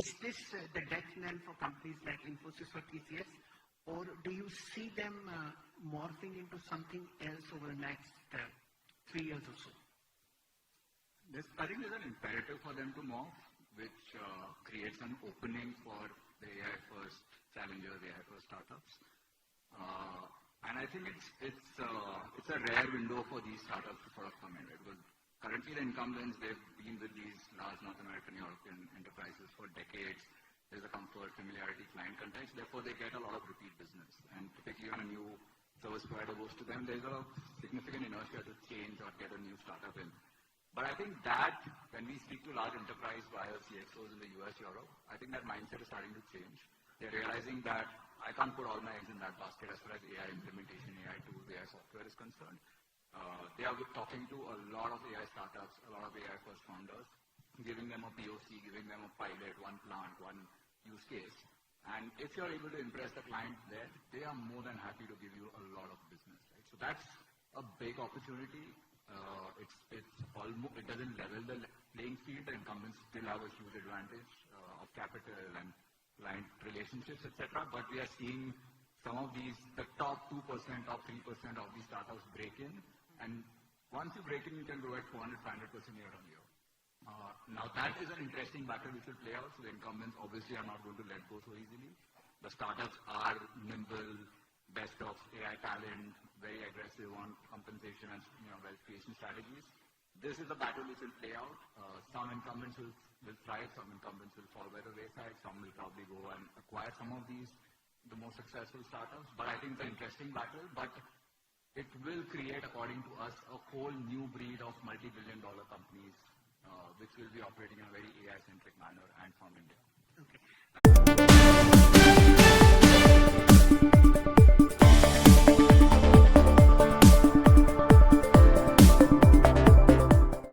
Is this the death knell for companies like Infosys or TCS, or do you see them morphing into something else over the next 3 years or so? I think there's an imperative for them to morph, which creates an opening for the AI first challengers, AI first startups. And I think it's a rare window for these startups to sort of come in, right? Because currently the incumbents, they've been with these large North American, European enterprises for decades. There's a comfort, familiarity, client context. Therefore, they get a lot of repeat business. And typically when a new service provider goes to them, there's a significant inertia to change or get a new startup in. But I think that when we speak to large enterprise buyers, CXOs in the US, Europe, I think that mindset is starting to change. They're realizing that I can't put all my eggs in that basket as far as AI implementation, AI tools, AI software is concerned. They are talking to a lot of AI startups, a lot of AI first founders, giving them a POC, giving them a pilot, one plant, one use case. And if you're able to impress the client there, they are more than happy to give you a lot of business, right? So that's a big opportunity. It doesn't level the playing field. The incumbents still have a huge advantage of capital and client relationships, etc. But we are seeing some of these, the top 2%, top 3% of these startups break in. And once you break in, you can grow at 400, 500% year on year. Now that is an interesting battle which will play out. So the incumbents obviously are not going to let go so easily. The startups are nimble, best of AI talent, very aggressive on compensation and wealth creation strategies. This is a battle which will play out. Some incumbents will thrive, some incumbents will fall by the wayside, some will probably go and acquire some of these, the most successful startups. But I think it's an interesting battle, but it will create, according to us, a whole new breed of multi-billion-dollar companies which will be operating in a very AI-centric manner and from India.